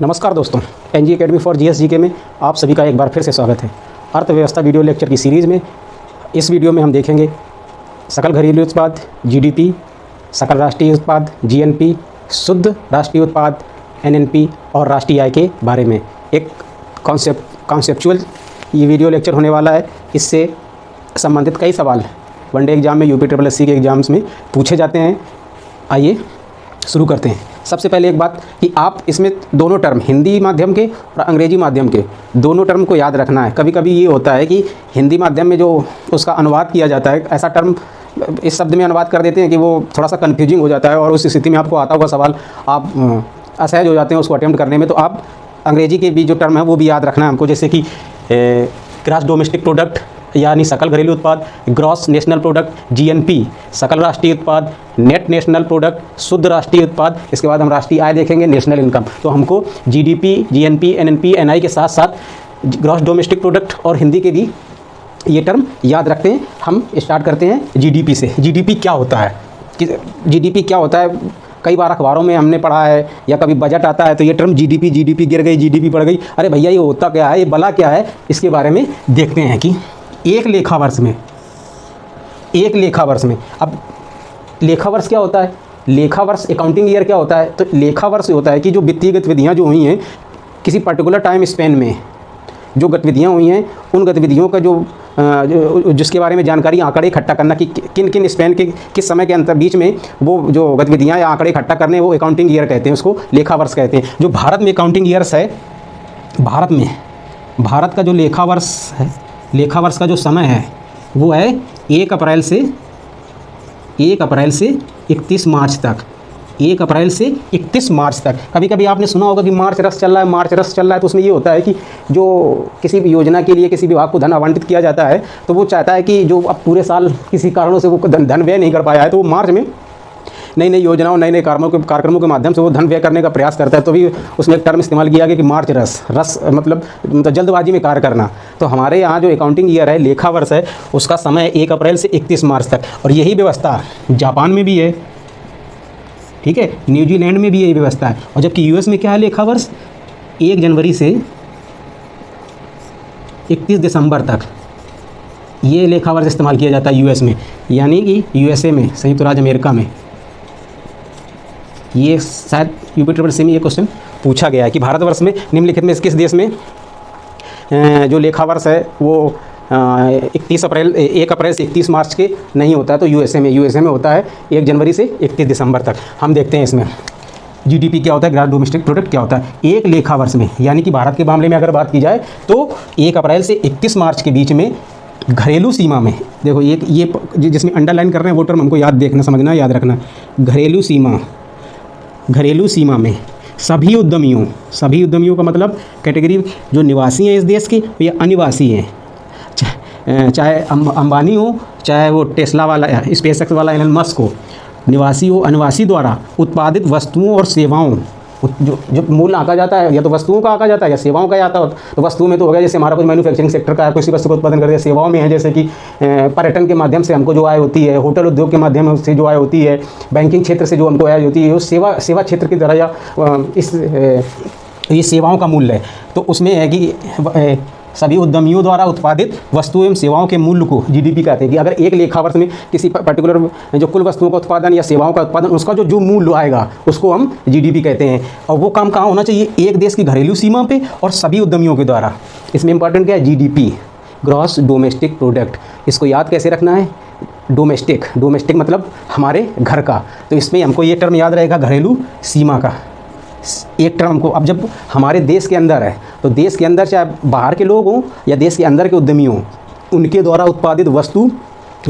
नमस्कार दोस्तों, NG academy for GS-GK में आप सभी का एक बार फिर से स्वागत है। अर्थव्यवस्था वीडियो लेक्चर की सीरीज़ में इस वीडियो में हम देखेंगे सकल घरेलू उत्पाद जीडीपी, सकल राष्ट्रीय उत्पाद जीएनपी, शुद्ध राष्ट्रीय उत्पाद एनएनपी और राष्ट्रीय आय के बारे में एक कॉन्सेप्चुअल ये वीडियो लेक्चर होने वाला है। इससे संबंधित कई सवाल वनडे एग्जाम में यूपी-SSSC के एग्जाम्स में पूछे जाते हैं। आइए शुरू करते हैं। सबसे पहले एक बात कि आप इसमें दोनों टर्म हिंदी माध्यम के और अंग्रेजी माध्यम के दोनों टर्म को याद रखना है। कभी कभी ये होता है कि हिंदी माध्यम में जो उसका अनुवाद किया जाता है, ऐसा टर्म इस शब्द में अनुवाद कर देते हैं कि वो थोड़ा सा कन्फ्यूजिंग हो जाता है और उस स्थिति में आपको आता हुआ सवाल आप असहज हो जाते हैं उसको अटेम्प्ट करने में। तो आप अंग्रेजी के भी जो टर्म है वो भी याद रखना है हमको, जैसे कि ग्रॉस डोमेस्टिक प्रोडक्ट यानी सकल घरेलू उत्पाद, ग्रॉस नेशनल प्रोडक्ट जीएनपी, सकल राष्ट्रीय उत्पाद, नेट नेशनल प्रोडक्ट, शुद्ध राष्ट्रीय उत्पाद। इसके बाद हम राष्ट्रीय आय देखेंगे, नेशनल इनकम। तो हमको जीडीपी, जीएनपी, एनएनपी, एनआई के साथ साथ ग्रॉस डोमेस्टिक प्रोडक्ट और हिंदी के भी ये टर्म याद रखते हैं। हम स्टार्ट करते हैं जीडीपी से। जीडीपी क्या होता है? जीडीपी क्या होता है? कई बार अखबारों में हमने पढ़ा है या कभी बजट आता है तो ये टर्म जीडीपी गिर गई, जीडीपी बढ़ गई। अरे भैया, ये होता क्या है, ये बला क्या है? इसके बारे में देखते हैं कि एक लेखा वर्ष में अब लेखा वर्ष क्या होता है? लेखा वर्ष अकाउंटिंग ईयर क्या होता है? तो लेखा वर्ष होता है कि जो वित्तीय गतिविधियाँ जो हुई हैं किसी पर्टिकुलर टाइम स्पेन में, जो गतिविधियाँ हुई हैं उन गतिविधियों का जो जिसके बारे में जानकारी, आंकड़े इकट्ठा करना कि किन किन स्पेन के किस समय के अंतर बीच में वो जो गतिविधियाँ या आंकड़े इकट्ठा करने, वो अकाउंटिंग ईयर कहते हैं, उसको लेखा वर्ष कहते हैं। जो भारत में अकाउंटिंग ईयर्स है, भारत का जो लेखा वर्ष है, लेखा वर्ष का जो समय है वो है 1 अप्रैल से 31 मार्च तक। 1 अप्रैल से 31 मार्च तक। कभी कभी आपने सुना होगा कि मार्च रस चल रहा है। तो उसमें ये होता है कि जो किसी भी योजना के लिए किसी विभाग को धन आवंटित किया जाता है तो वो चाहता है कि जो अब पूरे साल किसी कारणों से वो धन व्यय नहीं कर पाया है तो वो मार्च में नई नई योजनाओं, नए नए कार्यक्रमों के माध्यम से वो धन व्यय करने का प्रयास करता है। तो भी उसमें एक टर्म इस्तेमाल किया गया कि मार्च रस मतलब जल्दबाजी में कार्य करना। तो हमारे यहाँ जो अकाउंटिंग ईयर है, लेखा वर्ष है, उसका समय 1 अप्रैल से 31 मार्च तक। और यही व्यवस्था जापान में भी है, ठीक है, न्यूजीलैंड में भी यही व्यवस्था है। और जबकि यूएस में क्या है लेखा वर्ष? 1 जनवरी से 31 दिसंबर तक ये लेखा वर्ष इस्तेमाल किया जाता है यूएस में, यानी कि यूएसए में, संयुक्त राज्य अमेरिका में। ये शायद यूपी-SSSC में ये क्वेश्चन पूछा गया है कि भारतवर्ष में निम्नलिखित में किस देश में जो लेखा वर्ष है वो 1 अप्रैल से 31 मार्च के नहीं होता है? तो यूएसए में होता है 1 जनवरी से 31 दिसंबर तक। हम देखते हैं इसमें जीडीपी क्या होता है, ग्रॉस डोमेस्टिक प्रोडक्ट क्या होता है। एक लेखा वर्ष में, यानी कि भारत के मामले में अगर बात की जाए तो 1 अप्रैल से 31 मार्च के बीच में घरेलू सीमा में, देखो ये जिसमें अंडरलाइन कर रहे हैं वो टर्म हमको याद देखना, समझना, याद रखना। घरेलू सीमा में सभी उद्यमियों का मतलब कैटेगरी जो निवासी हैं इस देश के या अनिवासी हैं, चाहे अंबानी हो, चाहे वो टेस्ला वाला, स्पेसएक्स वाला एलन मस्क हो, निवासी हो, अनिवासी द्वारा उत्पादित वस्तुओं और सेवाओं, जो मूल्य आंका जाता है या तो वस्तुओं का आंका जाता है या सेवाओं का आता है। तो वस्तुओं में तो हो गया जैसे हमारा कुछ मैन्युफैक्चरिंग सेक्टर का है, किसी वस्तु का उत्पादन करते हैं। सेवाओं में है जैसे कि पर्यटन के माध्यम से हमको जो आय होती है, होटल उद्योग के माध्यम से जो आय होती है, बैंकिंग क्षेत्र से जो हमको आय होती है, वो सेवा क्षेत्र की तरह या ये सेवाओं का मूल्य है। तो उसमें है कि सभी उद्यमियों द्वारा उत्पादित वस्तुओं एवं सेवाओं के मूल्य को जीडीपी कहते हैं। कि अगर एक लेखा वर्ष में किसी पर्टिकुलर जो कुल वस्तुओं का उत्पादन या सेवाओं का उत्पादन, उसका जो मूल्य आएगा उसको हम जीडीपी कहते हैं। और वो काम कहाँ होना चाहिए? एक देश की घरेलू सीमा पे और सभी उद्यमियों के द्वारा। इसमें इंपॉर्टेंट क्या है? GDP, gross domestic product. इसको याद कैसे रखना है? डोमेस्टिक मतलब हमारे घर का। तो इसमें हमको ये टर्म याद रहेगा, घरेलू सीमा का एक टर्म को। अब जब हमारे देश के अंदर है तो देश के अंदर चाहे बाहर के लोग हों या देश के अंदर के उद्यमी हों, उनके द्वारा उत्पादित वस्तु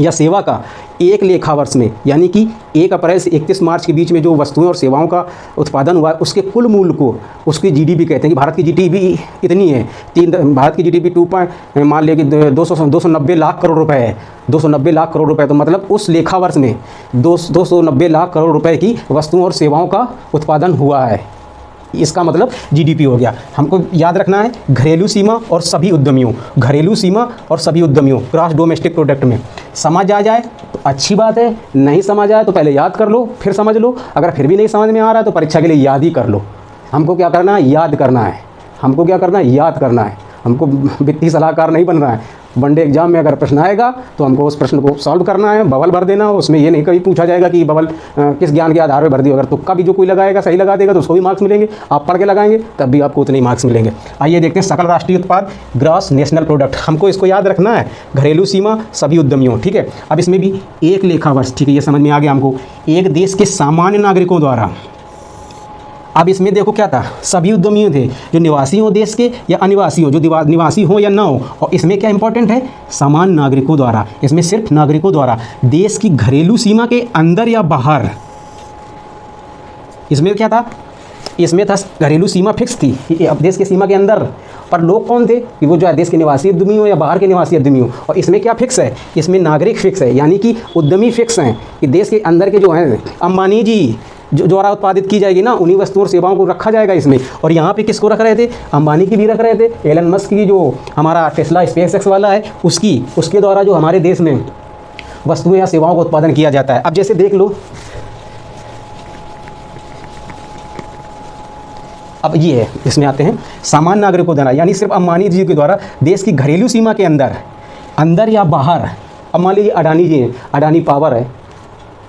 या सेवा का एक लेखा वर्ष में, यानी कि 1 अप्रैल से 31 मार्च के बीच में जो वस्तुएं और सेवाओं का उत्पादन हुआ है उसके कुल मूल्य को उसकी जीडीपी कहते हैं। कि भारत की जीडीपी इतनी है, भारत की जीडीपी मान लिया कि 290 लाख करोड़ रुपए है। 290 लाख करोड़ रुपए, तो मतलब उस लेखा वर्ष में 290 लाख करोड़ रुपए की वस्तुओं और सेवाओं का उत्पादन हुआ है। इसका मतलब जीडीपी हो गया। हमको याद रखना है घरेलू सीमा और सभी उद्यमियों, घरेलू सीमा और सभी उद्यमियों, ग्रॉस डोमेस्टिक प्रोडक्ट में। समझ आ जाए तो अच्छी बात है, नहीं समझ आए तो पहले याद कर लो फिर समझ लो। अगर फिर भी नहीं समझ में आ रहा है तो परीक्षा के लिए याद ही कर लो। हमको क्या करना है, याद करना है। हमको क्या करना है, याद करना है। हमको वित्तीय सलाहकार नहीं बनना है। वनडे एग्जाम में अगर प्रश्न आएगा तो हमको उस प्रश्न को सॉल्व करना है, बबल भर देना। उसमें ये नहीं कभी पूछा जाएगा कि बबल किस ज्ञान के आधार पर भर दियो। अगर तुक्का भी जो कोई लगाएगा सही लगा देगा तो उसको भी मार्क्स मिलेंगे। आप पढ़ के लगाएंगे तब भी आपको उतने ही मार्क्स मिलेंगे। आइए देखते हैं सकल राष्ट्रीय उत्पाद, ग्रॉस नेशनल प्रोडक्ट। हमको इसको याद रखना है, घरेलू सीमा सभी उद्यमियों, ठीक है। अब इसमें भी एक लेखा वर्ष, ठीक है, ये समझ में आ गया हमको। एक देश के सामान्य नागरिकों द्वारा, अब इसमें देखो क्या था, सभी उद्यमियों थे, जो निवासी हो देश के या अनिवासी हो, जो निवासी हो या ना हो। और इसमें क्या इंपॉर्टेंट है, सामान्य नागरिकों द्वारा। इसमें सिर्फ नागरिकों द्वारा देश की घरेलू सीमा के अंदर या बाहर। इसमें क्या था, इसमें था घरेलू सीमा फिक्स थी कि अब देश की सीमा के अंदर, पर लोग कौन थे कि वो जो है देश के निवासी उद्यमी हो या बाहर के निवासी उद्यमी हो। और इसमें क्या फिक्स है, इसमें नागरिक फिक्स है, यानी कि उद्यमी फिक्स हैं कि देश के अंदर के जो हैं अंबानी जी जो द्वारा उत्पादित की जाएगी ना, उन्हीं वस्तुओं और सेवाओं को रखा जाएगा इसमें। और यहाँ पे किसको रख रहे थे, अंबानी की भी रख रहे थे, एलन मस्क की जो हमारा टेस्ला स्पेसएक्स वाला है उसके द्वारा जो हमारे देश में वस्तुएं या सेवाओं का उत्पादन किया जाता है। अब जैसे देख लो, अब ये है, इसमें आते हैं सामान्य नागरिकों द्वारा, यानी सिर्फ अंबानी जी के द्वारा देश की घरेलू सीमा के अंदर या बाहर। अब मान लीजिए अडानी जी हैं, अडानी पावर है,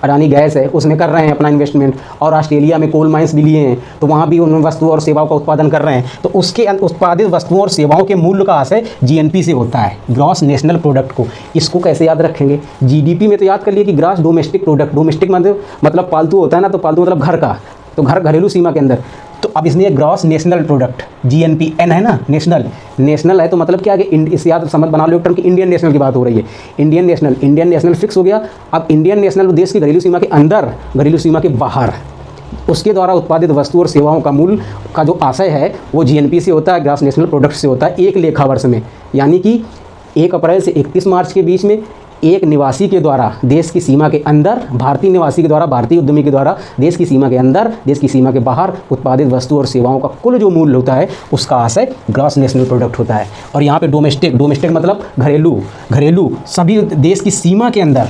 अडानी गैस है, उसमें कर रहे हैं अपना इन्वेस्टमेंट। और ऑस्ट्रेलिया में कोल माइंस भी लिए हैं, तो वहाँ भी उन वस्तुओं और सेवाओं का उत्पादन कर रहे हैं। तो उसके उत्पादित वस्तुओं और सेवाओं के मूल्य का आशय जीएनपी से होता है, ग्रॉस नेशनल प्रोडक्ट को। इसको कैसे याद रखेंगे, जीडीपी में तो याद कर लिए कि ग्रॉस डोमेस्टिक प्रोडक्ट, डोमेस्टिक मतलब पालतू होता है ना, तो पालतू मतलब घर का, तो घरेलू सीमा के अंदर। तो अब इसने gross national product, GNP, N है ना, नेशनल है, तो मतलब क्या है कि इस याद समझ बना लो टर्म की इंडियन नेशनल की बात हो रही है। इंडियन नेशनल फिक्स हो गया। अब इंडियन नेशनल देश की घरेलू सीमा के अंदर, घरेलू सीमा के बाहर, उसके द्वारा उत्पादित वस्तु और सेवाओं का मूल्य का जो आशय है वो जीएनपी से होता है, ग्रॉस नेशनल प्रोडक्ट से होता है, एक लेखा वर्ष में। यानी कि 1 अप्रैल से 31 मार्च के बीच में एक निवासी के द्वारा देश की सीमा के अंदर, भारतीय निवासी के द्वारा, भारतीय उद्यमी के द्वारा देश की सीमा के अंदर, देश की सीमा के बाहर उत्पादित वस्तु और सेवाओं का कुल जो मूल्य होता है उसका आशय ग्रॉस नेशनल प्रोडक्ट होता है। और यहाँ पे डोमेस्टिक मतलब घरेलू सभी देश की सीमा के अंदर,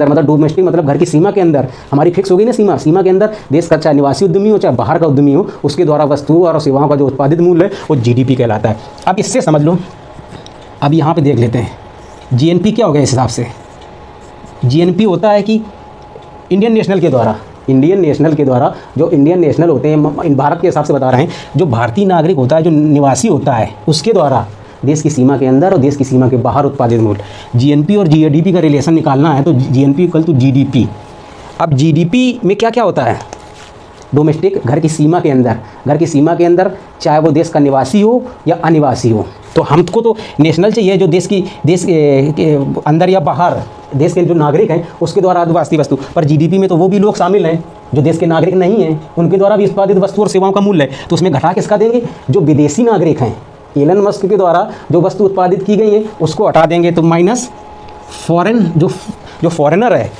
मतलब डोमेस्टिक मतलब घर की सीमा के अंदर, हमारी फिक्स हो गई ना सीमा के अंदर देश का, चाहे निवासी उद्यमी हो चाहे बाहर का उद्यमी हो, उसके द्वारा वस्तुओं और सेवाओं का जो उत्पादित मूल्य है वो जीडीपी कहलाता है। अब इससे समझ लो, अब यहाँ पे देख लेते हैं जीएनपी क्या हो गया। इस हिसाब से जीएनपी होता है कि इंडियन नेशनल के द्वारा, जो इंडियन नेशनल होते हैं, भारत के हिसाब से बता रहे हैं, जो भारतीय नागरिक होता है, जो निवासी होता है, उसके द्वारा देश की सीमा के अंदर और देश की सीमा के बाहर उत्पादित मूल्य। जीएनपी और जीडीपी का रिलेशन निकालना है तो जीएनपी इक्वल टू जीडीपी। अब जीडीपी में क्या क्या होता है, डोमेस्टिक घर की सीमा के अंदर, चाहे वो देश का निवासी हो या अनिवासी हो। तो हमको तो नेशनल चाहिए, जो देश के अंदर या बाहर देश के जो नागरिक हैं उसके द्वारा उत्पादित वस्तु। पर जीडीपी में तो वो भी लोग शामिल हैं जो देश के नागरिक नहीं हैं, उनके द्वारा भी उत्पादित वस्तु और सेवाओं का मूल्य है। तो उसमें घटा किसका देंगे, जो विदेशी नागरिक हैं, एलन मस्क के द्वारा जो वस्तु उत्पादित की गई है उसको हटा देंगे। तो माइनस फॉरेन, जो फॉरेनर है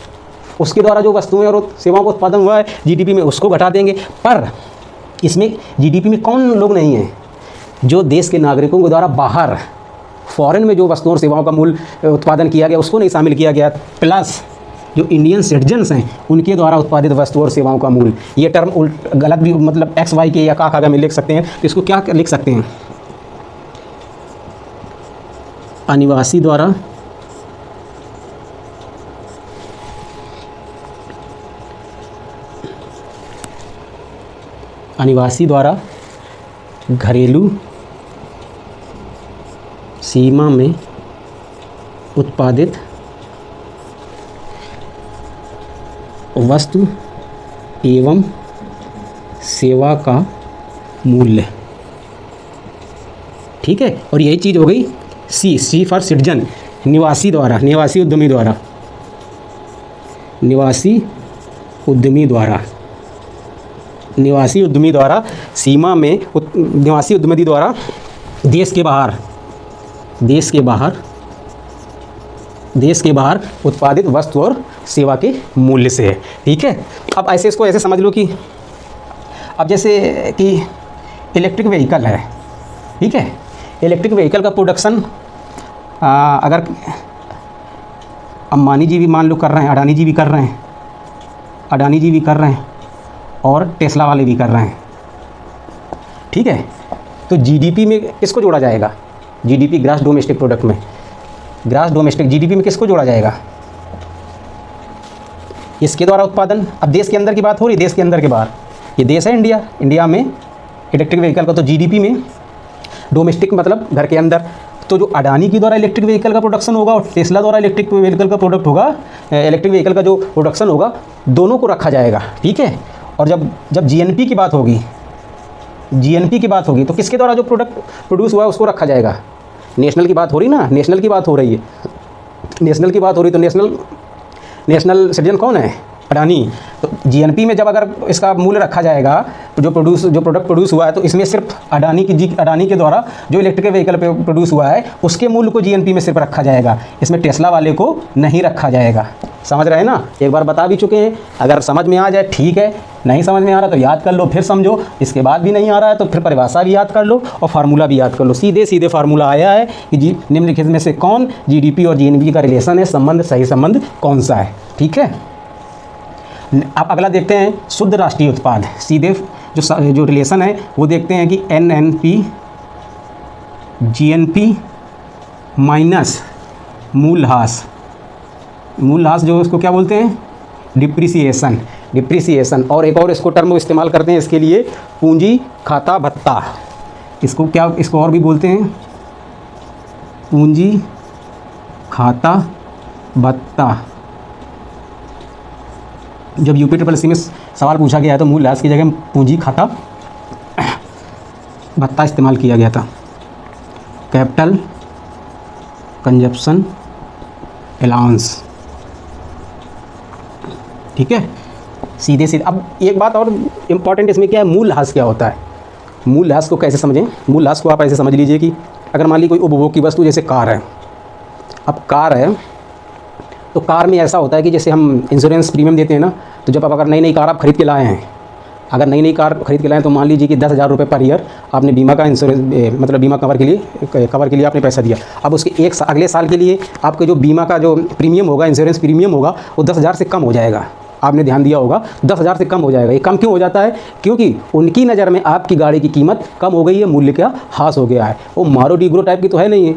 उसके द्वारा जो वस्तुएं और सेवाओं का उत्पादन हुआ है जीडीपी में, उसको घटा देंगे। पर इसमें जीडीपी में कौन लोग नहीं हैं, जो देश के नागरिकों के द्वारा बाहर फॉरेन में जो वस्तुओं और सेवाओं का मूल्य उत्पादन किया गया उसको नहीं शामिल किया गया। प्लस जो इंडियन सिटीजन्स हैं उनके द्वारा उत्पादित वस्तु और सेवाओं का मूल्य। ये टर्म गलत भी, मतलब एक्स वाई के या का में लिख सकते हैं, तो इसको क्या लिख सकते हैं, अनिवासी द्वारा घरेलू सीमा में उत्पादित वस्तु एवं सेवा का मूल्य। ठीक है, और यही चीज़ हो गई सी फॉर सिटीजन, निवासी उद्यमी द्वारा सीमा में, निवासी उद्यमी द्वारा देश के बाहर उत्पादित वस्तु और सेवा के मूल्य से है। ठीक है, अब ऐसे इसको ऐसे समझ लो कि अब जैसे कि इलेक्ट्रिक व्हीकल है, ठीक है, इलेक्ट्रिक व्हीकल का प्रोडक्शन अगर अंबानी जी भी मान लो कर रहे हैं, अडानी जी भी कर रहे हैं और टेस्ला वाले भी कर रहे हैं, ठीक है। तो जीडीपी में किसको जोड़ा जाएगा? जीडीपी ग्रास डोमेस्टिक प्रोडक्ट में, ग्रास डोमेस्टिक जीडीपी में किसको जोड़ा जाएगा? इसके द्वारा उत्पादन। अब देश के अंदर की बात हो रही, देश के अंदर के बाहर, ये देश है इंडिया, इंडिया में इलेक्ट्रिक व्हीकल का तो जीडीपी में, डोमेस्टिक मतलब घर के अंदर, तो जो अडानी की द्वारा इलेक्ट्रिक व्हीकल का प्रोडक्शन होगा और टेस्ला द्वारा इलेक्ट्रिक व्हीकल का प्रोडक्ट होगा, इलेक्ट्रिक व्हीकल का जो प्रोडक्शन होगा, दोनों को रखा जाएगा, ठीक है। और जब जीएनपी की बात होगी, जीएनपी की बात होगी तो किसके द्वारा जो प्रोडक्ट प्रोड्यूस हुआ है उसको रखा जाएगा। नेशनल की बात हो रही ना, नेशनल की बात हो रही है, नेशनल की बात हो रही, तो नेशनल सिटीजन कौन है? अडानी। तो जीएनपी में जब अगर इसका मूल्य रखा जाएगा, जो प्रोडक्ट प्रोड्यूस हुआ है, तो इसमें सिर्फ अडानी के द्वारा जो इलेक्ट्रिक व्हीकल पे प्रोड्यूस हुआ है उसके मूल्य को जीएनपी में सिर्फ रखा जाएगा, इसमें टेस्ला वाले को नहीं रखा जाएगा। समझ रहे हैं ना? एक बार बता भी चुके हैं, अगर समझ में आ जाए ठीक है, नहीं समझ में आ रहा तो याद कर लो, फिर समझो, इसके बाद भी नहीं आ रहा है तो फिर परिभाषा भी याद कर लो और फार्मूला भी याद कर लो। सीधे सीधे फार्मूला आया है कि निम्नलिखित में से कौन जीडीपी और जीएनपी का रिलेशन है, संबंध, सही संबंध कौन सा है, ठीक है। अब अगला देखते हैं शुद्ध राष्ट्रीय उत्पाद। सीधे जो रिलेशन है वो देखते हैं कि एनएनपी जीएनपी माइनस मूल्यह्रास, मूल्यह्रास जो इसको क्या बोलते हैं? डिप्रिसिएशन। और एक और इसको टर्म इस्तेमाल करते हैं इसके लिए, पूंजी खाता भत्ता। इसको और भी बोलते हैं पूंजी खाता भत्ता। जब यूपी SSC में सवाल पूछा गया तो मूल्यह्रास की जगह पूंजी खाता भत्ता इस्तेमाल किया गया था। कैपिटल कंजप्शन अलाउंस, ठीक है, सीधे सीधे। अब एक बात और इम्पॉर्टेंट इसमें क्या है, मूल्यह्रास क्या होता है? मूल्यह्रास को कैसे समझें? मूल्यह्रास को आप ऐसे समझ लीजिए कि अगर मान ली कोई उपभोग की वस्तु जैसे कार है, अब कार है तो कार में ऐसा होता है कि जैसे हम इंश्योरेंस प्रीमियम देते हैं ना, तो जब आप अगर नई कार आप खरीद के लाए हैं, अगर नई कार खरीद के लाए तो मान लीजिए कि 10,000 रुपये पर ईयर आपने बीमा का इंश्योरेंस मतलब बीमा कवर के लिए आपने पैसा दिया। अब उसके अगले साल के लिए आपके जो बीमा का जो प्रीमियम होगा, इंश्योरेंस प्रीमियम होगा, वो 10,000 से कम हो जाएगा। आपने ध्यान दिया होगा 10,000 से कम हो जाएगा। ये कम क्यों हो जाता है? क्योंकि उनकी नज़र में आपकी गाड़ी की कीमत कम हो गई है, मूल्य का ह्रास हो गया है। वो मारो डिग्रो टाइप की तो है नहीं है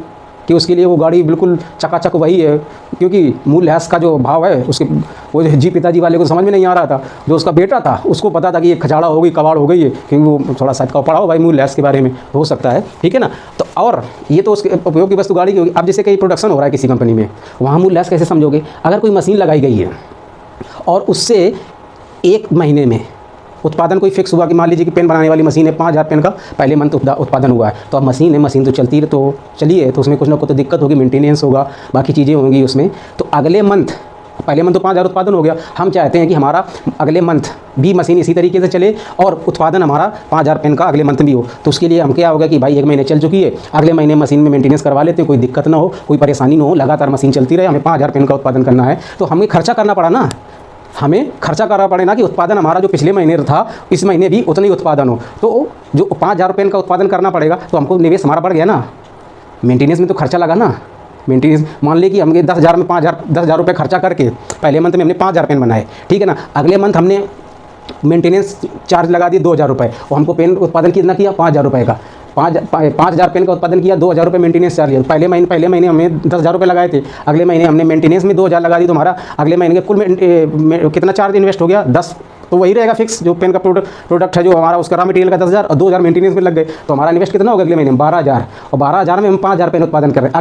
कि उसके लिए वो गाड़ी बिल्कुल चकाचक वही है, क्योंकि मूल्यह्रास का जो भाव है उसके वो जी पिताजी वाले को समझ में नहीं आ रहा था, जो उसका बेटा था उसको पता था कि ये खचाड़ा हो गई, कबाड़ हो गई है, क्योंकि वो थोड़ा सा पढ़ा हो भाई मूल्यह्रास के बारे में, हो सकता है, ठीक है ना। तो और ये तो उसके उपयोग की वस्तु गाड़ी की होगी। अब जैसे कहीं प्रोडक्शन हो रहा है किसी कंपनी में, वहाँ मूल्यह्रास कैसे समझोगे? अगर कोई मशीन लगाई गई है और उससे एक महीने में उत्पादन कोई फिक्स हुआ कि मान लीजिए कि पेन बनाने वाली मशीन है, 5,000 पेन का पहले मंथ उत्पादन हुआ है, तो अब मशीन है, मशीन तो चलती है, तो चलिए, तो उसमें कुछ ना कुछ तो दिक्कत होगी, मेंटेनेंस होगा, बाकी चीज़ें होंगी उसमें। तो अगले मंथ, पहले मंथ तो 5,000 उत्पादन हो गया, हम चाहते हैं कि हमारा अगले मंथ भी मशीन इसी तरीके से चले और उत्पादन हमारा 5,000 पेन का अगले मंथ भी हो। तो उसके लिए हम क्या होगा कि भाई 1 महीने चल चुकी है, अगले महीने मशीन में मेंटेनेंस करवा लेते हैं, कोई दिक्कत ना हो, कोई परेशानी ना हो, लगातार मशीन चलती रहे, हमें 5,000 पेन का उत्पादन करना है, तो हमें खर्चा करना पड़ा ना, हमें खर्चा करना पड़े ना कि उत्पादन हमारा जो पिछले महीने था इस महीने भी उतना ही उत्पादन हो। तो जो 5,000 पेन का उत्पादन करना पड़ेगा, तो हमको निवेश हमारा बढ़ गया ना, मेंटेनेंस में तो खर्चा लगा ना। मेंटेनेंस मान ली कि हमने 10,000 में 10,000 रुपये खर्चा करके पहले मंथ में हमने 5,000 पेन बनाए, ठीक है ना। अगले मंथ हमने मेंटेनेंस चार्ज लगा दिए 2,000 रुपये, और हमको पेन उत्पादन कितना किया 5,000 रुपये का, 5,000 पेन का उत्पादन किया, 2,000 रुपये मेंटेनेंस चार्ज लिया। पहले महीने हमने 10,000 रुपये लगाए थे, अगले महीने हमने मेंटेनेंस में 2,000 लगा दी, तो हमारा अगले महीने के कुल कितना चार्ज इन्वेस्ट हो गया 10, तो वही रहेगा फिक्स। जो पेन का प्रोडक्ट है जो हमारा उसका रॉ मटेरियल का 10,000 और 2,000 मेंटेनेंस में लग गए, तो हमारा इन्वेस्ट कितना होगा अगले महीने में 12,000, और 12,000 में हम 5,000 पेन उत्पादन कर रहे हैं।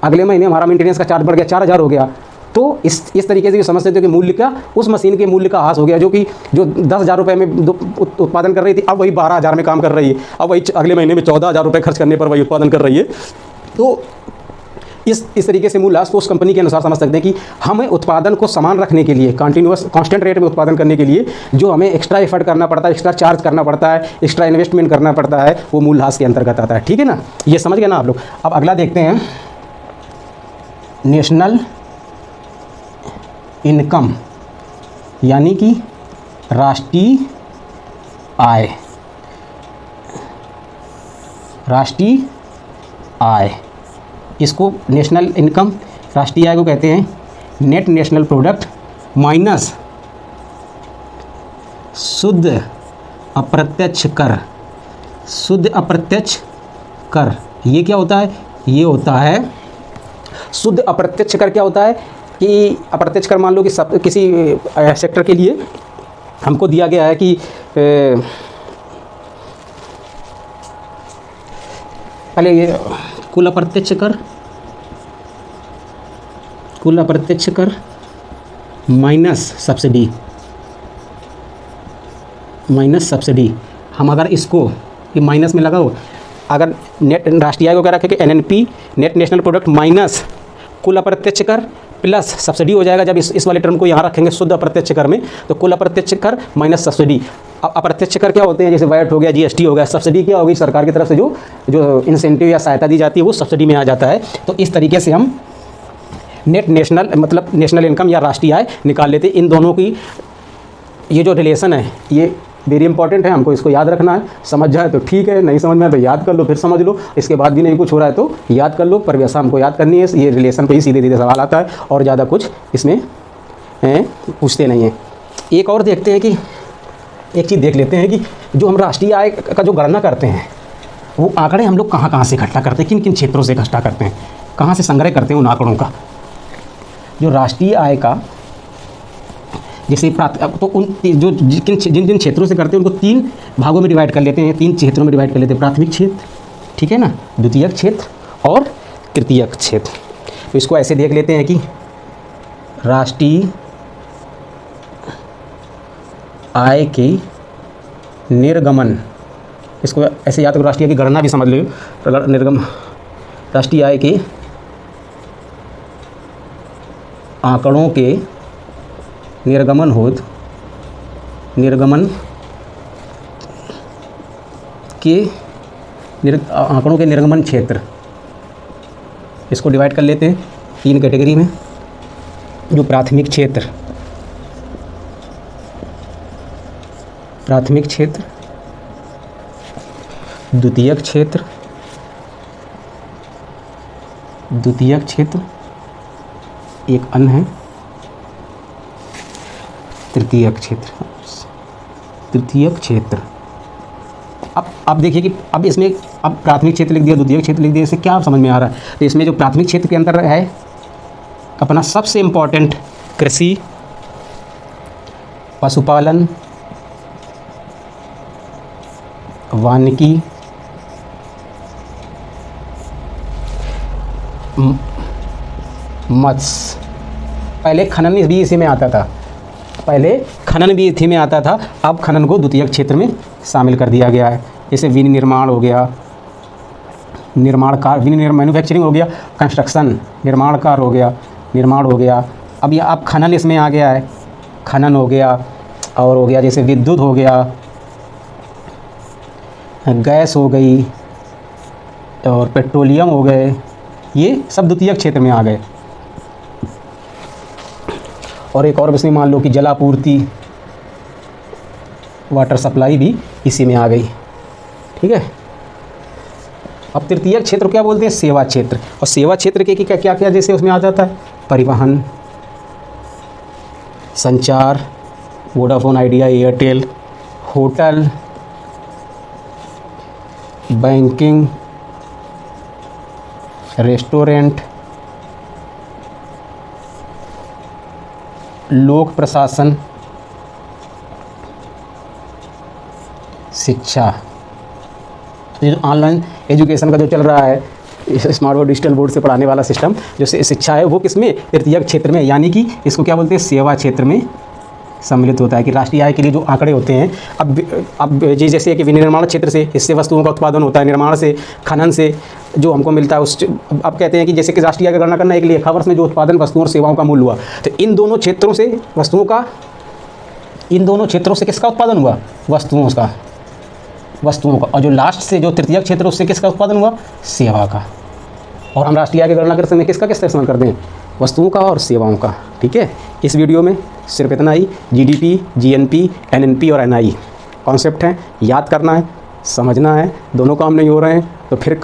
अगले महीने हमारा मेंटेनेंस का चार्ज बढ़ गया 4,000 हो गया। तो इस तरीके से समझ सकते हो कि मूल्य का, उस मशीन के मूल्य का ह्रास हो गया, जो 10,000 रुपये में उत्पादन कर रही थी, अब वही 12,000 में काम कर रही है, अब वही अगले महीने में 14,000 रुपये खर्च करने पर वही उत्पादन कर रही है। तो इस तरीके से मूल्यह्रास को उस कंपनी के अनुसार समझ सकते हैं कि हमें उत्पादन को समान रखने के लिए, कांस्टेंट रेट में उत्पादन करने के लिए जो हमें एक्स्ट्रा एफर्ट करना पड़ता है, एक्स्ट्रा चार्ज करना पड़ता है, एक्स्ट्रा इन्वेस्टमेंट करना पड़ता है, वो मूल्यह्रास के अंतर्गत आता है, ठीक है ना। ये समझ गए ना आप लोग। अब अगला देखते हैं नेशनल इनकम, यानी कि राष्ट्रीय आय। राष्ट्रीय आय, इसको नेशनल इनकम, राष्ट्रीय आय को कहते हैं नेट नेशनल प्रोडक्ट माइनस शुद्ध अप्रत्यक्ष कर, शुद्ध अप्रत्यक्ष कर, ये क्या होता है? ये होता है शुद्ध अप्रत्यक्ष कर। क्या होता है कि अप्रत्यक्ष कर, मान लो कि सब किसी सेक्टर के लिए हमको दिया गया है कि पहले ये कुल अप्रत्यक्ष कर माइनस सब्सिडी। हम अगर इसको ये माइनस में लगाओ, अगर नेट राष्ट्रीय आय को क्या रखें कि NNP net national product minus कुल अप्रत्यक्ष कर प्लस सब्सिडी हो जाएगा। जब इस वाले टर्म को यहाँ रखेंगे शुद्ध अप्रत्यक्ष कर में, तो कुल अप्रत्यक्ष कर माइनस सब्सिडी। अप्रत्यक्ष कर क्या होते हैं? जैसे वैट हो गया, जीएसटी हो गया। सब्सिडी क्या होगी? सरकार की तरफ से जो इंसेंटिव या सहायता दी जाती है वो सब्सिडी में आ जाता है। तो इस तरीके से हम नेट नेशनल मतलब नेशनल इनकम या राष्ट्रीय आय निकाल लेते हैं। इन दोनों की ये जो रिलेशन है ये वेरी इंपॉर्टेंट है, हमको इसको याद रखना है। समझ जाए तो ठीक है, नहीं समझ में आए तो याद कर लो, फिर समझ लो। इसके बाद भी नहीं कुछ हो रहा है तो याद कर लो, परिभाषा हमको याद करनी है। ये रिलेशन पे ही सीधे सीधे सवाल आता है और ज़्यादा कुछ इसमें पूछते नहीं हैं। एक और देखते हैं कि एक चीज़ देख लेते हैं कि जो हम राष्ट्रीय आय का जो गणना करते हैं वो आंकड़े हम लोग कहाँ से इकट्ठा करते हैं, किन किन क्षेत्रों से इकट्ठा करते हैं, कहाँ से संग्रह करते हैं उन आंकड़ों का। जो राष्ट्रीय आय का जैसे तो उन जो जिन जिन क्षेत्रों से करते हैं उनको 3 भागों में डिवाइड कर लेते हैं, 3 क्षेत्रों में डिवाइड कर लेते हैं। प्राथमिक क्षेत्र, ठीक है ना, द्वितीयक क्षेत्र और तृतीयक क्षेत्र। तो इसको ऐसे देख लेते हैं कि राष्ट्रीय आय के निर्गमन, इसको ऐसे याद करो, राष्ट्रीय की गणना भी समझ लो। निर्गम राष्ट्रीय आय के आंकड़ों के निर्गमन आंकड़ों के निर्गमन क्षेत्र, इसको डिवाइड कर लेते हैं 3 कैटेगरी में। जो प्राथमिक क्षेत्र, द्वितीयक क्षेत्र, एक अन्य है तृतीयक क्षेत्र। अब देखिए कि अब इसमें अब प्राथमिक क्षेत्र लिख दिया, द्वितीयक क्षेत्र लिख दिया, इससे क्या समझ में आ रहा है? तो इसमें जो प्राथमिक क्षेत्र के अंदर है अपना सबसे इम्पोर्टेंट कृषि, पशुपालन, वानिकी, मत्स्य। पहले खनन भी इसी में आता था, अब खनन को द्वितीयक क्षेत्र में शामिल कर दिया गया है। जैसे विनिर्माण हो गया, मैन्युफैक्चरिंग हो गया, कंस्ट्रक्शन निर्माण हो गया। अब ये अब खनन इसमें आ गया है, खनन हो गया और हो गया जैसे विद्युत हो गया, गैस हो गई और पेट्रोलियम हो गए, ये सब द्वितीयक क्षेत्र में आ गए। और एक और इसमें मान लो कि जलापूर्ति, वाटर सप्लाई भी इसी में आ गई, ठीक है। अब तृतीयक क्षेत्र क्या बोलते हैं? सेवा क्षेत्र। और सेवा क्षेत्र के क्या क्या जैसे उसमें आ जाता है? परिवहन, संचार, Vodafone idea, Airtel, hotel, banking, restaurant, लोक प्रशासन, शिक्षा। जो ऑनलाइन एजुकेशन का जो चल रहा है, स्मार्ट बोर्ड, डिजिटल बोर्ड से पढ़ाने वाला सिस्टम जो शिक्षा है वो किस में? तृतीयक क्षेत्र में, यानी कि इसको क्या बोलते हैं? सेवा क्षेत्र में सम्मिलित होता है। कि राष्ट्रीय आय के लिए जो आंकड़े होते हैं, अब जैसे कि विनिर्माण क्षेत्र से, इससे वस्तुओं का उत्पादन होता है, निर्माण से, खनन से जो हमको मिलता है उस, अब कहते हैं कि जैसे कि राष्ट्रीय आय की गणना करना एक लेखा वर्ष में जो उत्पादन वस्तुओं और सेवाओं का मूल्य हुआ, तो इन दोनों क्षेत्रों से किसका उत्पादन हुआ? वस्तुओं का। और जो लास्ट से जो तृतीयक क्षेत्र उससे किसका उत्पादन हुआ? सेवा का। और हम राष्ट्रीय आय की गणना करते हैं किसका इस्तेमाल करते हैं? वस्तुओं का और सेवाओं का, ठीक है। इस वीडियो में सिर्फ इतना ही। जीडीपी, जीएनपी, एनएनपी और एनआई कॉन्सेप्ट हैं, याद करना है, समझना है। दोनों काम नहीं हो रहे हैं तो फिर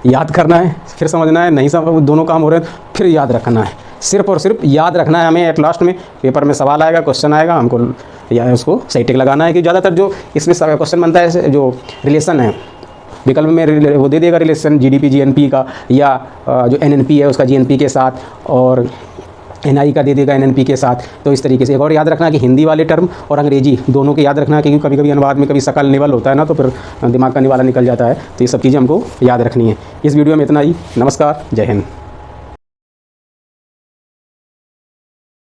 याद करना है, फिर समझना है, नहीं दोनों काम हो रहे हैं फिर याद रखना है। सिर्फ और सिर्फ याद रखना है हमें। एट लास्ट में पेपर में सवाल आएगा, क्वेश्चन आएगा, हमको या उसको सही टिक लगाना है। कि ज़्यादातर जो इसमें क्वेश्चन बनता है जो रिलेशन है, विकल्प में वो दे देगा रिलेशन जीडीपी जीएनपी का, या जो एनएनपी है उसका जीएनपी के साथ, और एनआई का दे देगा एनएनपी के साथ। तो इस तरीके से एक और याद रखना कि हिंदी वाले टर्म और अंग्रेजी दोनों के याद रखना, क्योंकि कभी कभी अनुवाद में कभी सकल निवल होता है ना, तो फिर दिमाग का निवाला निकल जाता है। तो ये सब चीज़ें हमको याद रखनी है। इस वीडियो में इतना ही। नमस्कार, जय हिंद।